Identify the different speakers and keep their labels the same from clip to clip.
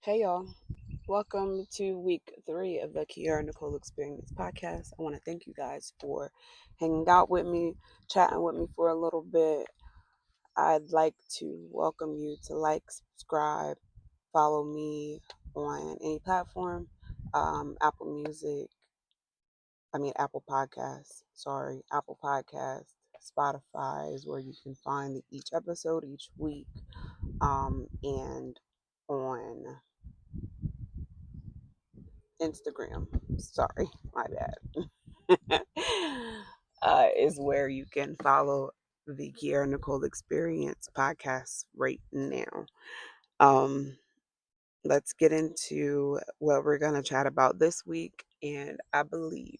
Speaker 1: Hey y'all, welcome to week 3 of the Kiara Nicole Experience podcast. I want to thank you guys for hanging out with me, chatting with me for a little bit. I'd like to welcome you to subscribe, follow me on any platform, Apple Music, Apple Podcasts, Apple Podcasts, Spotify is where you can find each episode each week, and on Instagram. Sorry, my bad. Is where you can follow the Kiara Nicole Experience podcast right now. Um, let's get into what we're going to chat about this week. And I believe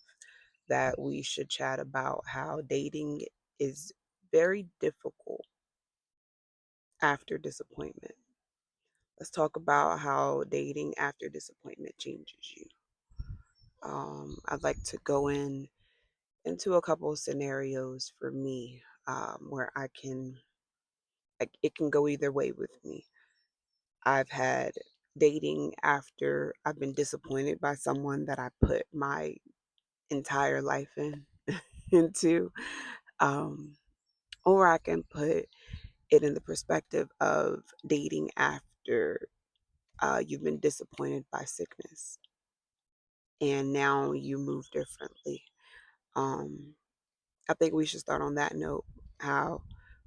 Speaker 1: that we should chat about how dating is very difficult after disappointment. Let's talk about how dating after disappointment changes you. I'd like to go into a couple of scenarios for me, where it can go either way with me. I've had dating after I've been disappointed by someone that I put my entire life into, um, or I can put it in the perspective of dating after you've been disappointed by sickness and now you move differently. Um, I think we should start on that note. How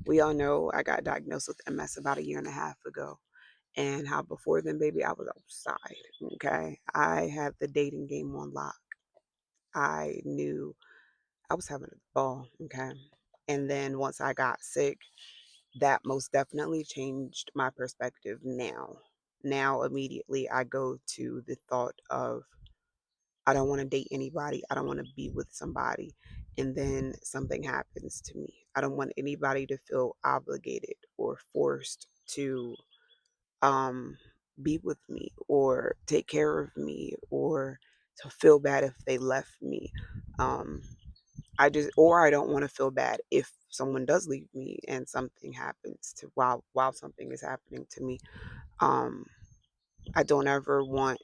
Speaker 1: we all know I got diagnosed with MS about a year and a half ago, and how before then, baby, I was outside. Okay, I had the dating game on lock. I knew I was having a ball. Okay, and then once I got sick, that most definitely changed my perspective. Now immediately I go to the thought of I don't want to date anybody. I don't want to be with somebody. And then something happens to me. I don't want anybody to feel obligated or forced to um, be with me or take care of me or to feel bad if they left me. Um, or I don't want to feel bad if someone does leave me and something happens to while something is happening to me. Um, I don't ever want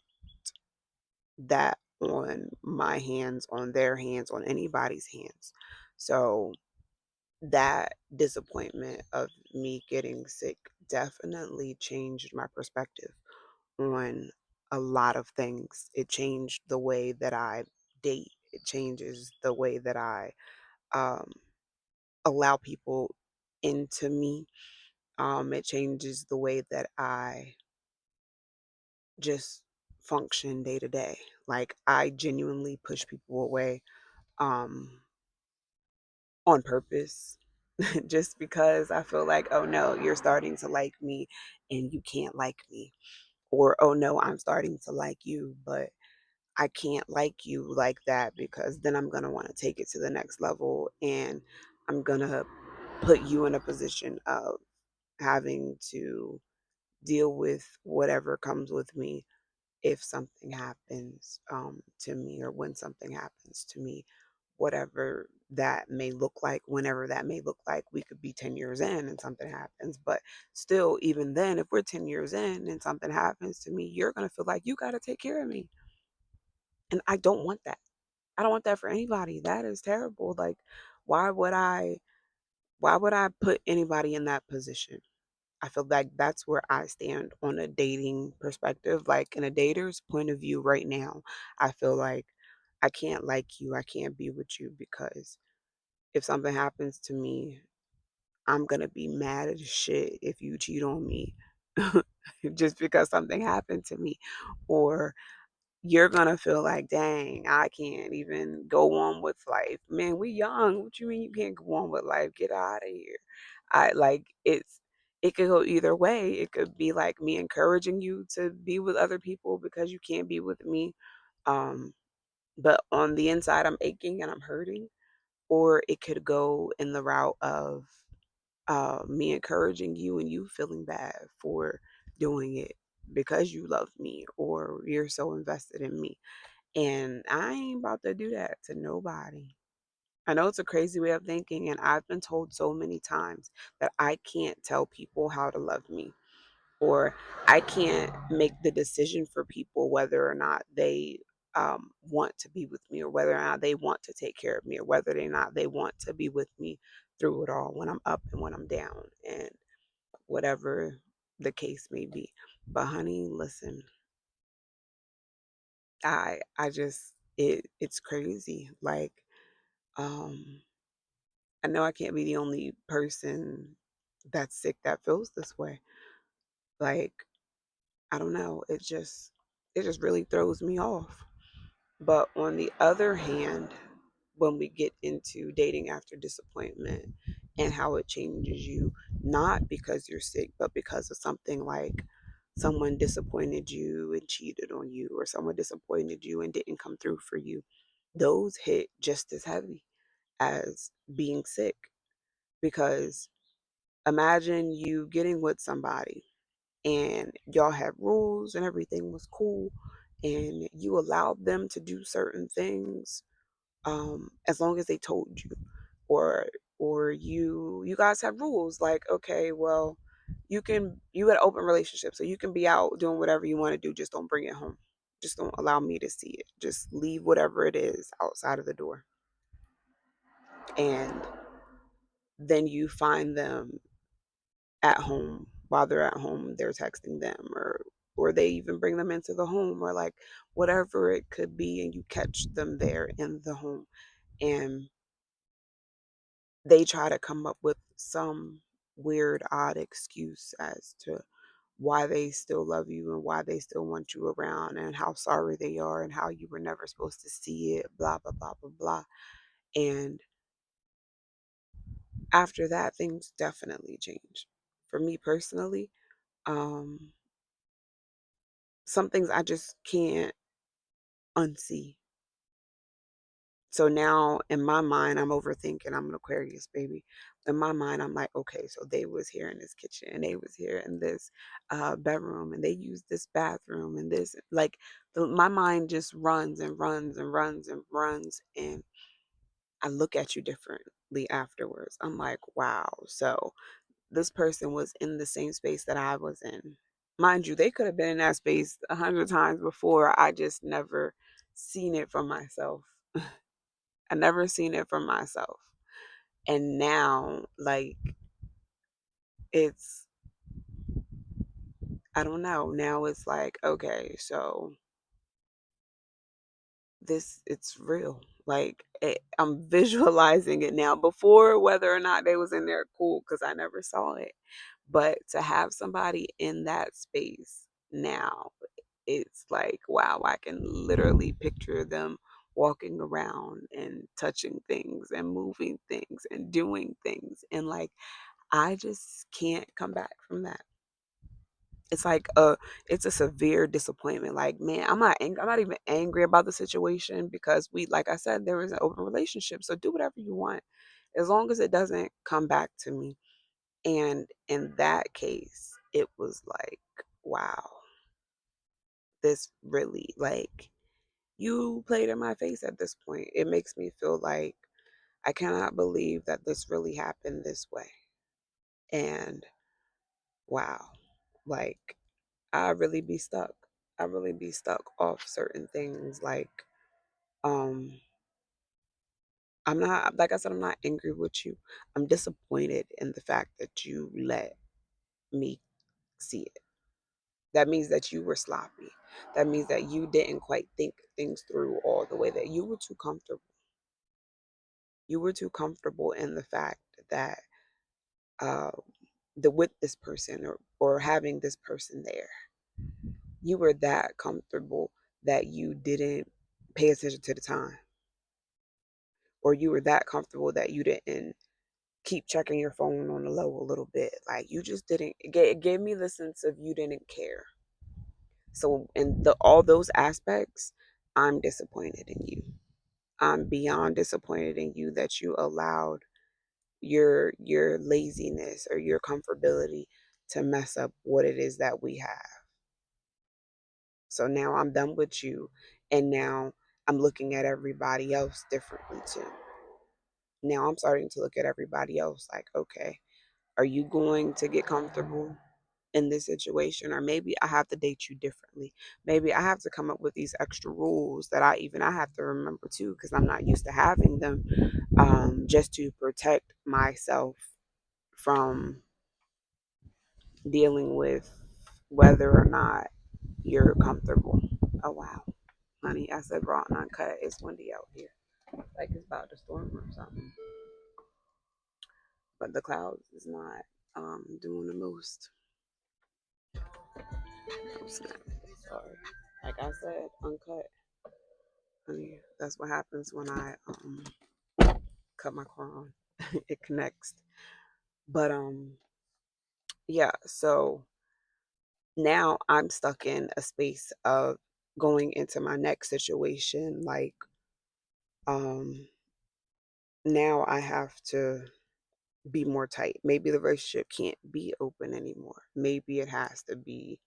Speaker 1: that on my hands, on their hands, on anybody's hands. So that disappointment of me getting sick definitely changed my perspective on a lot of things. It changed the way that I date. It changes the way that I um, allow people into me. It changes the way that I just function day to day. Like I genuinely push people away, um, on purpose, just because I feel like, oh no, you're starting to like me and you can't like me. Or, oh no, I'm starting to like you, but I can't like you like that because then I'm going to want to take it to the next level and I'm going to put you in a position of having to deal with whatever comes with me if something happens to me or when something happens to me, whatever that may look like, whenever that may look like. We could be 10 years in and something happens, but still, even then, if we're 10 years in and something happens to me, you're going to feel like you got to take care of me. And I don't want that. I don't want that for anybody. That is terrible. Like, why would I? Why would I put anybody in that position? I feel like that's where I stand on a dating perspective. Like in a dater's point of view right now, I feel like I can't like you. I can't be with you because if something happens to me, I'm going to be mad as shit if you cheat on me just because something happened to me. Or you're going to feel like, dang, I can't even go on with life. Man, we young. What you mean you can't go on with life? Get out of here. I like it could go either way. It could be like me encouraging you to be with other people because you can't be with me. Um, but on the inside I'm aching and I'm hurting. Or it could go in the route of me encouraging you and you feeling bad for doing it because you love me or you're so invested in me. And I ain't about to do that to nobody. I know it's a crazy way of thinking, and I've been told so many times that I can't tell people how to love me. or I can't make the decision for people whether or not they want to be with me, or whether or not they want to take care of me, or whether or not they want to be with me through it all, when I'm up and when I'm down, and whatever the case may be. But honey, listen, I just it's crazy. Like, um, I know I can't be the only person that's sick that feels this way. Like, I don't know. It just really throws me off. But on the other hand, when we get into dating after disappointment and how it changes you, not because you're sick, but because of something like someone disappointed you and cheated on you, or someone disappointed you and didn't come through for you, those hit just as heavy as being sick. Because imagine you getting with somebody and y'all had rules and everything was cool, and you allowed them to do certain things, as long as they told you, or you guys have rules like, okay, well, you had an open relationship, so you can be out doing whatever you want to do, just don't bring it home, just don't allow me to see it, just leave whatever it is outside of the door. And then you find them at home. While they're at home, they're texting them, or they even bring them into the home, or like whatever it could be, and you catch them there in the home, and they try to come up with some weird odd excuse as to why they still love you and why they still want you around, and how sorry they are and how you were never supposed to see it, blah blah blah blah blah. And after that, things definitely change. For me personally, um some things I just can't unsee. So now in my mind, I'm overthinking. I'm an Aquarius baby. In my mind, I'm like, okay, so they was here in this kitchen, and they was here in this bedroom, and they used this bathroom, and this, like, my mind just runs and runs and runs and runs, and I look at you differently afterwards. I'm like, wow. So this person was in the same space that I was in. Mind you, they could have been in that space 100 times before. I just never seen it for myself. I never seen it for myself. And now, like, it's, I don't know. Now it's like, okay, so it's real. Like, I'm visualizing it now. Before, whether or not they was in there, cool, because I never saw it. But to have somebody in that space now, it's like, wow, I can literally picture them walking around and touching things and moving things and doing things. And like, I just can't come back from that. It's like it's a severe disappointment. Like, man, I'm not even angry about the situation, because we, like I said, there is an open relationship. So do whatever you want, as long as it doesn't come back to me. And in that case, it was like, wow, this really, like, you played in my face at this point. It makes me feel like I cannot believe that this really happened this way. And wow, like, I really be stuck. I really be stuck off certain things. Like, um, I'm not, like I said, I'm not angry with you. I'm disappointed in the fact that you let me see it. That means that you were sloppy. That means that you didn't quite think things through all the way, that you were too comfortable. You were too comfortable in the fact that uh, the with this person, or having this person there. You were that comfortable that you didn't pay attention to the time, or you were that comfortable that you didn't keep checking your phone on the low a little bit. Like, you just didn't. It gave me the sense of you didn't care. So in all those aspects, I'm disappointed in you. I'm beyond disappointed in you that you allowed your laziness or your comfortability to mess up what it is that we have. So now I'm done with you, and now I'm looking at everybody else differently too. Now I'm starting to look at everybody else like, okay, are you going to get comfortable in this situation, or maybe I have to date you differently. Maybe I have to come up with these extra rules that I have to remember too, because I'm not used to having them, just to protect myself from dealing with whether or not you're comfortable. Oh wow, honey, I said raw and uncut. It's windy out here, like it's about to storm or something. But the clouds is not doing the most. Oh, snap. Sorry. Like I said, uncut. Honey, that's what happens when I cut my car on. It connects. But yeah, so now I'm stuck in a space of going into my next situation. Like, um, now I have to be more tight. Maybe the relationship can't be open anymore. Maybe it has to be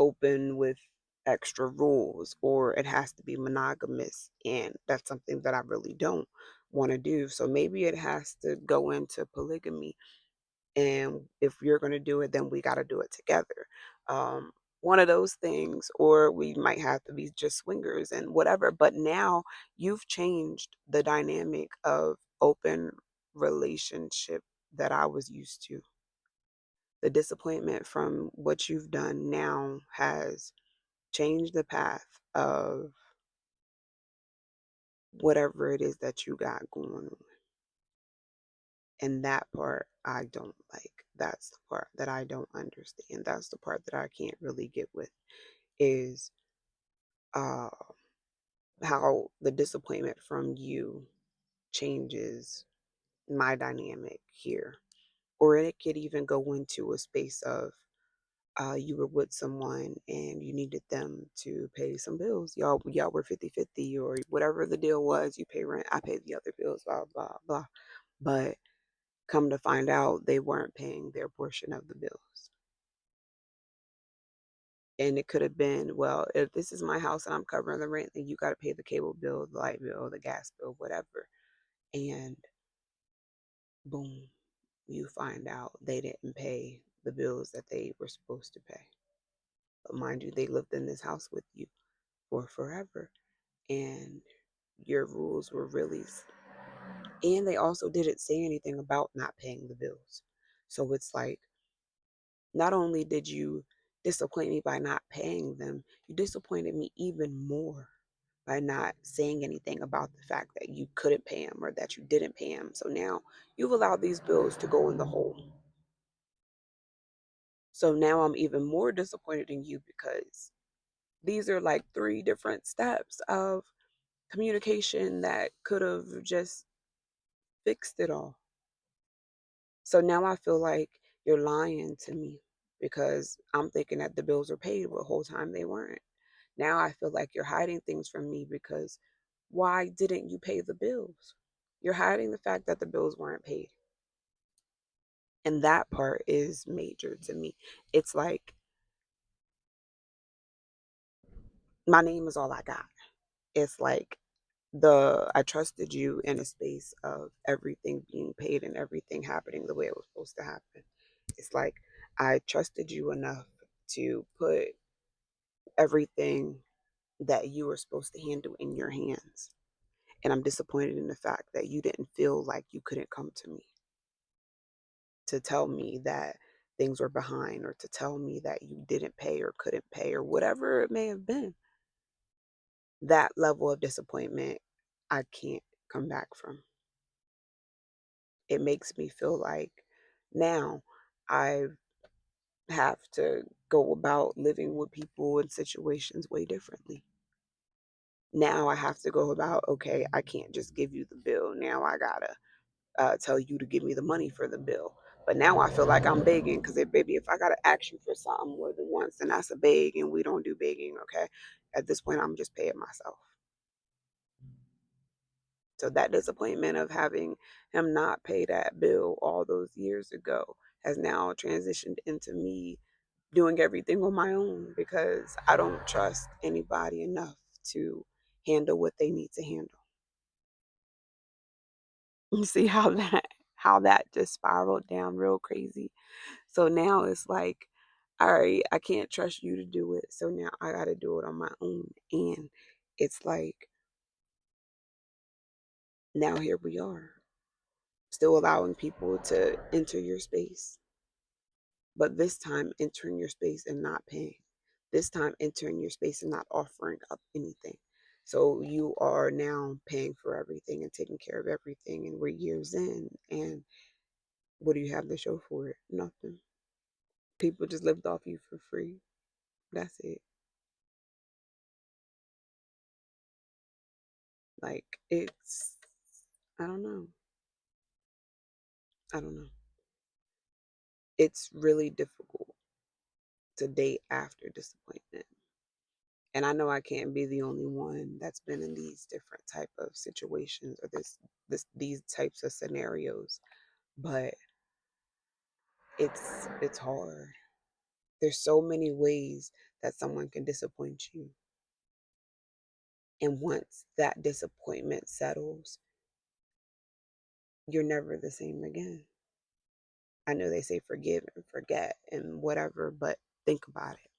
Speaker 1: open with extra rules, or it has to be monogamous, and that's something that I really don't want to do. So maybe it has to go into polygamy, and if you're going to do it, then we got to do it together. um One of those things, or we might have to be just swingers and whatever. But now you've changed the dynamic of open relationship that I was used to. The disappointment from what you've done now has changed the path of whatever it is that you got going on. And that part I don't like. That's the part that I don't understand. That's the part that I can't really get with, is uh how the disappointment from you changes my dynamic here. Or it could even go into a space of you were with someone and you needed them to pay some bills. Y'all were 50-50, or whatever the deal was. You pay rent, I pay the other bills, blah blah blah. But come to find out, they weren't paying their portion of the bills. And it could have been, well, if this is my house and I'm covering the rent, then you got to pay the cable bill, the light bill, the gas bill, whatever. And boom, you find out they didn't pay the bills that they were supposed to pay. But mind you, they lived in this house with you for forever. And your rules were really, and they also didn't say anything about not paying the bills. So it's like, not only did you disappoint me by not paying them, you disappointed me even more by not saying anything about the fact that you couldn't pay them or that you didn't pay them. So now you've allowed these bills to go in the hole. So now I'm even more disappointed in you, because these are like three different steps of communication that could have just fixed it all. So now I feel like you're lying to me, because I'm thinking that the bills are paid, but the whole time they weren't. Now I feel like you're hiding things from me, because why didn't you pay the bills? You're hiding the fact that the bills weren't paid. And that part is major to me. It's like, my name is all I got. It's like, I trusted you in a space of everything being paid and everything happening the way it was supposed to happen. It's like, I trusted you enough to put everything that you were supposed to handle in your hands. And I'm disappointed in the fact that you didn't feel like you couldn't come to me to tell me that things were behind, or to tell me that you didn't pay or couldn't pay, or whatever it may have been. That level of disappointment, I can't come back from. It makes me feel like now I have to go about living with people in situations way differently. Now I have to go about, okay, I can't just give you the bill. Now I gotta tell you to give me the money for the bill. But now I feel like I'm begging, because baby, if I gotta ask you for something more than once, then that's a beg, and we don't do begging, okay? At this point, I'm just paying myself. So that disappointment of having him not pay that bill all those years ago has now transitioned into me doing everything on my own, because I don't trust anybody enough to handle what they need to handle. You see how that just spiraled down real crazy. So now it's like, all right, I can't trust you to do it. So now I got to do it on my own. And it's like, now here we are, still allowing people to enter your space, but this time entering your space and not paying. This time entering your space and not offering up anything. So you are now paying for everything and taking care of everything, and we're years in. And what do you have to show for it? Nothing. People just lived off you for free. That's it. Like, it's, I don't know. I don't know. It's really difficult to date after disappointment. And I know I can't be the only one that's been in these different type of situations, or these types of scenarios, but it's hard. There's so many ways that someone can disappoint you. And once that disappointment settles, you're never the same again. I know they say forgive and forget and whatever, but think about it.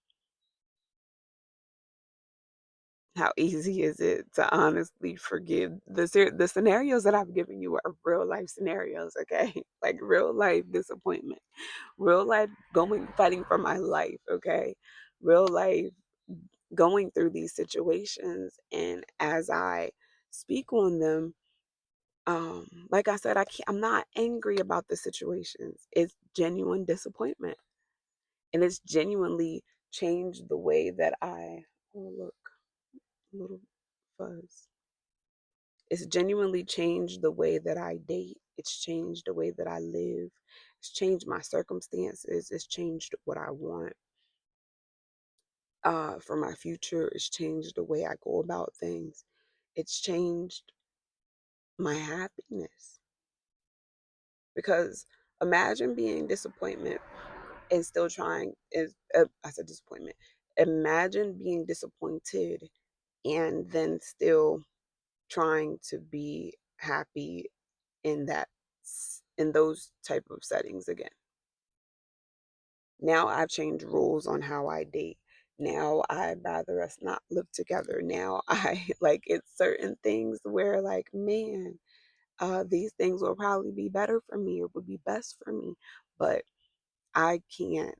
Speaker 1: How easy is it to honestly forgive? The scenarios that I've given you are real life scenarios, okay? Like real life disappointment, real life going fighting for my life, okay? Real life going through these situations, and as I speak on them, like I said, I'm not angry about the situations. It's genuine disappointment, and it's genuinely changed the way that oh look, little fuzz. It's genuinely changed the way that I date. It's changed the way that I live. It's changed my circumstances. It's changed what I want for my future. It's changed the way I go about things. It's changed my happiness. Because imagine being disappointment and still trying is I said disappointment. Imagine being disappointed and then still trying to be happy in that in those type of settings again. Now I've changed rules on how I date. Now I'd rather us not live together. Now I like it's certain things where like, man, these things will probably be better for me. It would be best for me, but I can't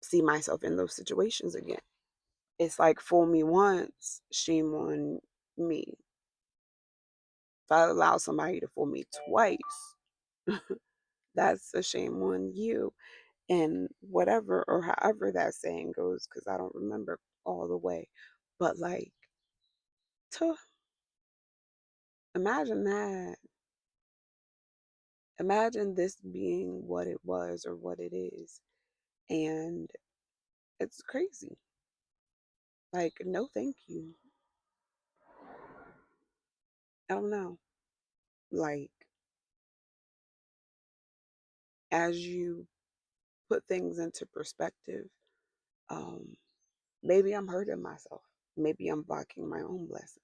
Speaker 1: see myself in those situations again. It's like fool me once, shame on me. If I allow somebody to fool me twice, that's a shame on you. And whatever or however that saying goes, because I don't remember all the way. But like, to imagine that. Imagine this being what it was or what it is. And it's crazy. Like, no, thank you. I don't know. Like, as you put things into perspective, um, maybe I'm hurting myself. Maybe I'm blocking my own blessings.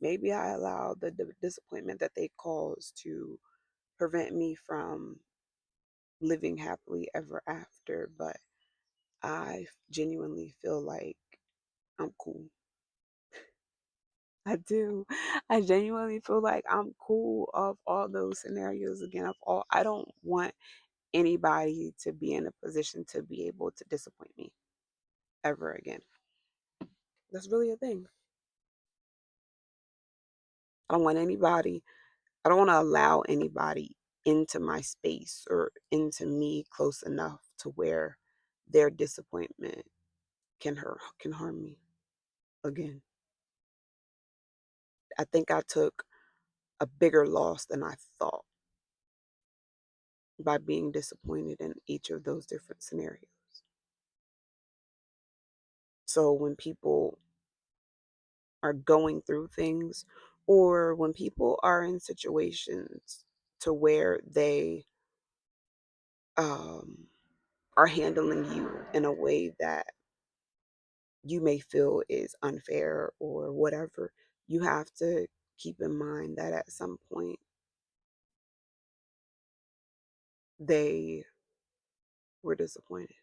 Speaker 1: Maybe I allow the disappointment that they cause to prevent me from living happily ever after. But I genuinely feel like I'm cool. I do. I genuinely feel like I'm cool of all those scenarios again. I don't want anybody to be in a position to be able to disappoint me ever again. That's really a thing. I don't want anybody, I don't want to allow anybody into my space or into me close enough to where their disappointment can harm me again. I think I took a bigger loss than I thought by being disappointed in each of those different scenarios. So when people are going through things, or when people are in situations to where they um, are handling you in a way that you may feel is unfair or whatever, you have to keep in mind that at some point they were disappointed.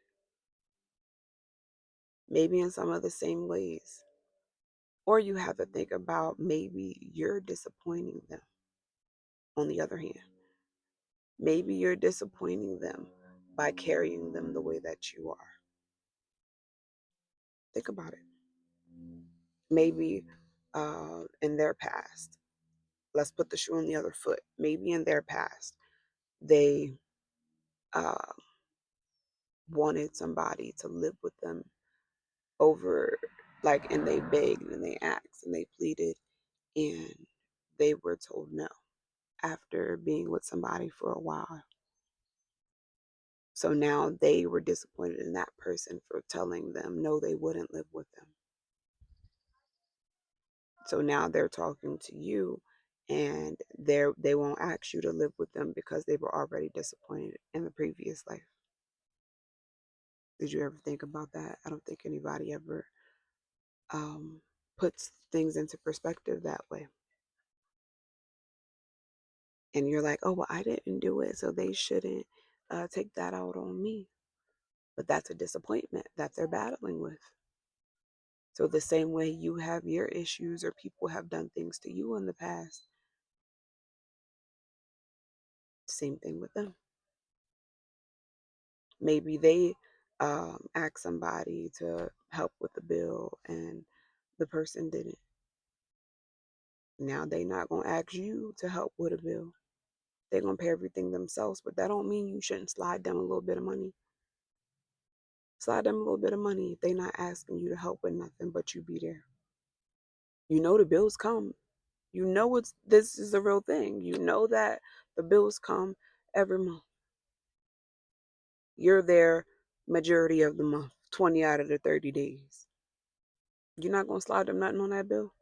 Speaker 1: Maybe in some of the same ways. Or you have to think about maybe you're disappointing them. On the other hand, maybe you're disappointing them by carrying them the way that you are. Think about it. Maybe in their past, let's put the shoe on the other foot. Maybe in their past, they uh, wanted somebody to live with them over, like, and they begged and they asked and they pleaded, and they were told no after being with somebody for a while. So now they were disappointed in that person for telling them no, they wouldn't live with them. So now they're talking to you, and they won't ask you to live with them because they were already disappointed in the previous life. Did you ever think about that? I don't think anybody ever um, puts things into perspective that way. And you're like, oh, well, I didn't do it, so they shouldn't take that out on me. But that's a disappointment that they're battling with. So, the same way you have your issues or people have done things to you in the past, same thing with them. Maybe they asked somebody to help with the bill and the person didn't. Now they not gonna ask you to help with a bill. They're gonna pay everything themselves, but that don't mean you shouldn't slide them a little bit of money. Slide them a little bit of money if they not asking you to help with nothing, but you be there. You know the bills come. You know this is a real thing. You know that the bills come every month. You're there majority of the month, 20 out of the 30 days. You're not gonna slide them nothing on that bill?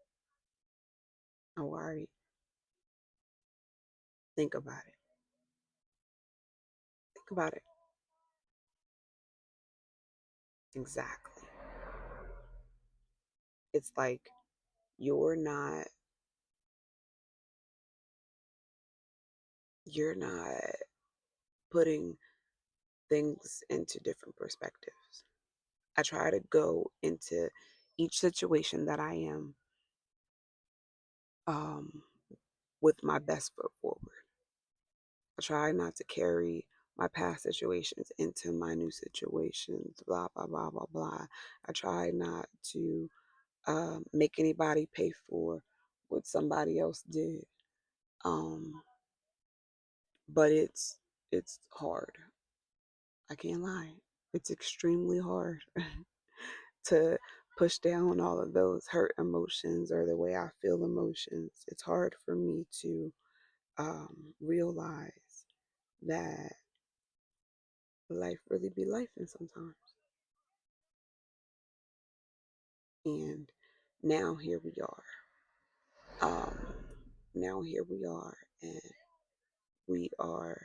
Speaker 1: Oh, all right. Think about it. Think about it. Exactly. It's like you're not you're not putting things into different perspectives. I try to go into each situation that I am um, with my best foot forward. I try not to carry my past situations into my new situations, blah, blah, blah, blah, blah. I try not to make anybody pay for what somebody else did. Um, but it's hard. I can't lie. It's extremely hard to push down all of those hurt emotions or the way I feel emotions. It's hard for me to realize that life really be life and sometimes. And now here we are. Um, now here we are, and we are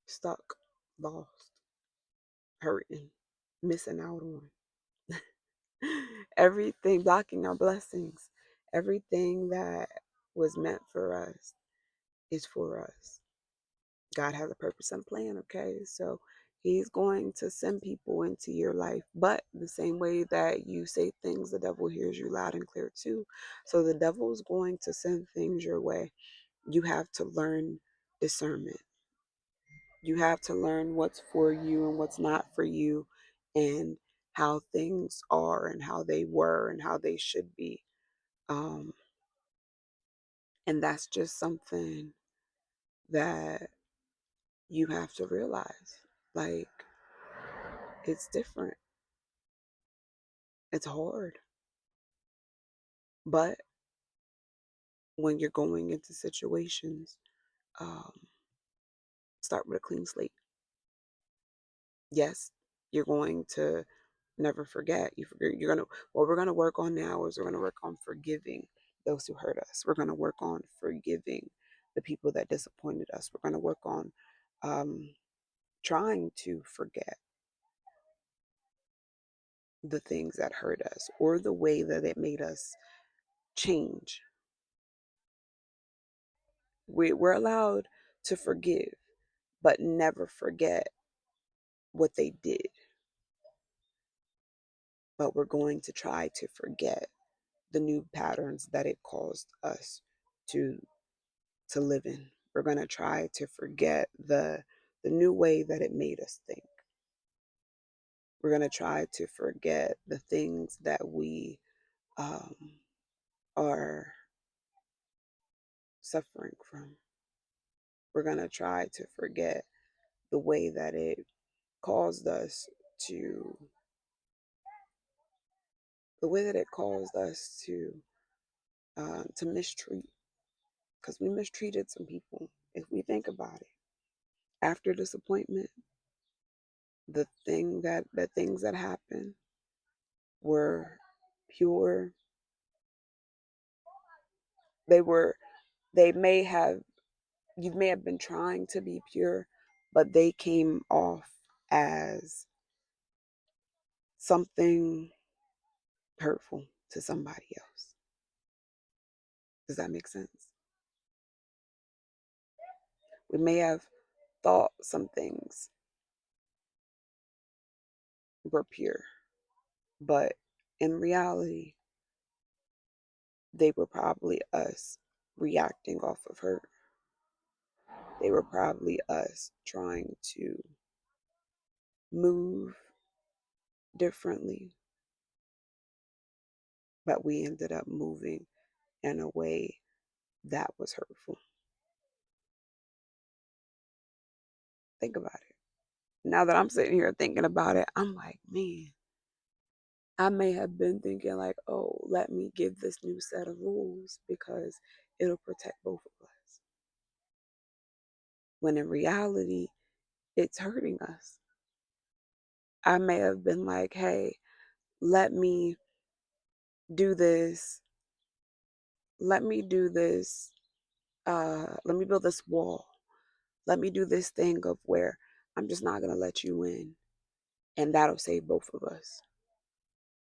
Speaker 1: stuck, lost, hurting, missing out on everything, blocking our blessings. Everything that was meant for us is for us. God has a purpose and plan, okay? So He's going to send people into your life, but the same way that you say things, the devil hears you loud and clear too. So the devil is going to send things your way. You have to learn discernment. You have to learn what's for you and what's not for you, and how things are and how they were and how they should be. Um, and that's just something that you have to realize. Like, it's different. It's hard. But when you're going into situations, um, start with a clean slate. Yes, you're going to never forget. You're gonna. What we're gonna work on now is we're gonna work on forgiving those who hurt us. We're gonna work on forgiving the people that disappointed us. We're gonna work on um, trying to forget the things that hurt us or the way that it made us change. We're allowed to forgive, but never forget what they did, but we're going to try to forget the new patterns that it caused us to live in. We're going to try to forget the new way that it made us think. We're going to try to forget the things that we um, are suffering from. We're going to try to forget the way that it caused us to, the way that it caused us to mistreat, because we mistreated some people. If we think about it, after disappointment, the things that happened were pure. They were, they may have, you may have been trying to be pure, but they came off as something hurtful to somebody else. Does that make sense? We may have thought some things were pure, but in reality, they were probably us reacting off of hurt. They were probably us trying to move differently, but we ended up moving in a way that was hurtful. Think about it. Now that I'm sitting here thinking about it, I'm like, man, I may have been thinking, like, oh, let me give this new set of rules because it'll protect both of us. When in reality, it's hurting us. I may have been like, hey, let me do this. Let me do this. Let me build this wall. Let me do this thing of where I'm just not going to let you in. And that'll save both of us.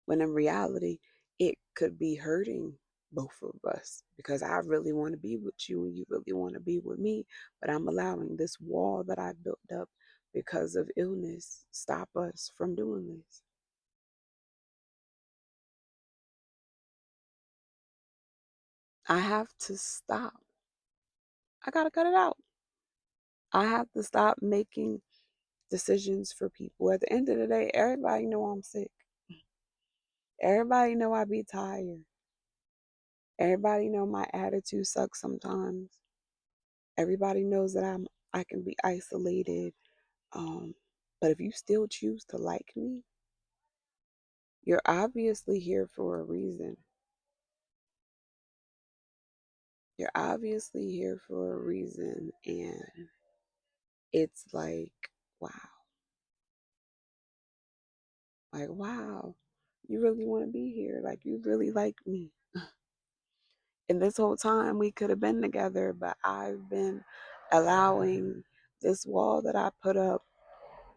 Speaker 1: When in reality, it could be hurting both of us because I really want to be with you and you really want to be with me. But I'm allowing this wall that I built up because of illness stop us from doing this. I have to stop. I got to cut it out. I have to stop making decisions for people. At the end of the day, everybody know I'm sick. Everybody know I be tired. Everybody know my attitude sucks sometimes. Everybody knows that I can be isolated. But if you still choose to like me, you're obviously here for a reason. You're obviously here for a reason, and it's wow. Like, wow, you really want to be here. Like, you really like me. And this whole time we could have been together, but I've been allowing this wall that I put up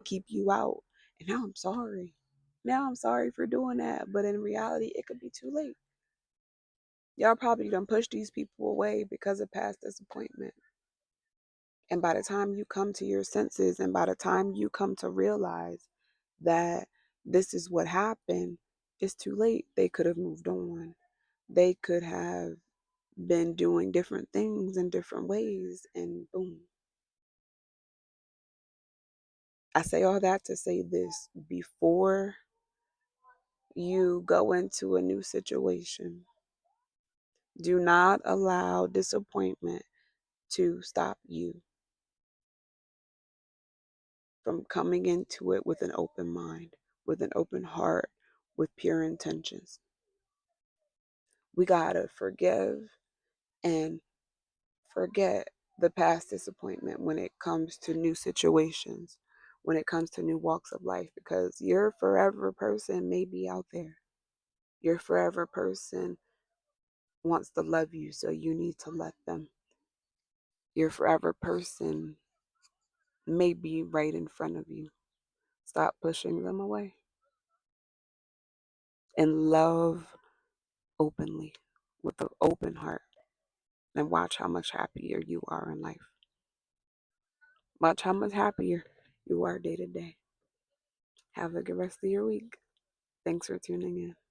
Speaker 1: keep you out. And now I'm sorry. Now I'm sorry for doing that. But in reality, it could be too late. Y'all probably done push these people away because of past disappointment. And by the time you come to your senses and by the time you come to realize that this is what happened, it's too late. They could have moved on. They could have been doing different things in different ways, and boom. I say all that to say this: before you go into a new situation, do not allow disappointment to stop you from coming into it with an open mind, with an open heart, with pure intentions. We got to forgive and forget the past disappointment when it comes to new situations, when it comes to new walks of life, because your forever person may be out there. Your forever person wants to love you, so you need to let them. Your forever person may be right in front of you. Stop pushing them away and love openly with an open heart, and watch how much happier you are in life. Watch how much happier you are day to day. Have a good rest of your week. Thanks for tuning in.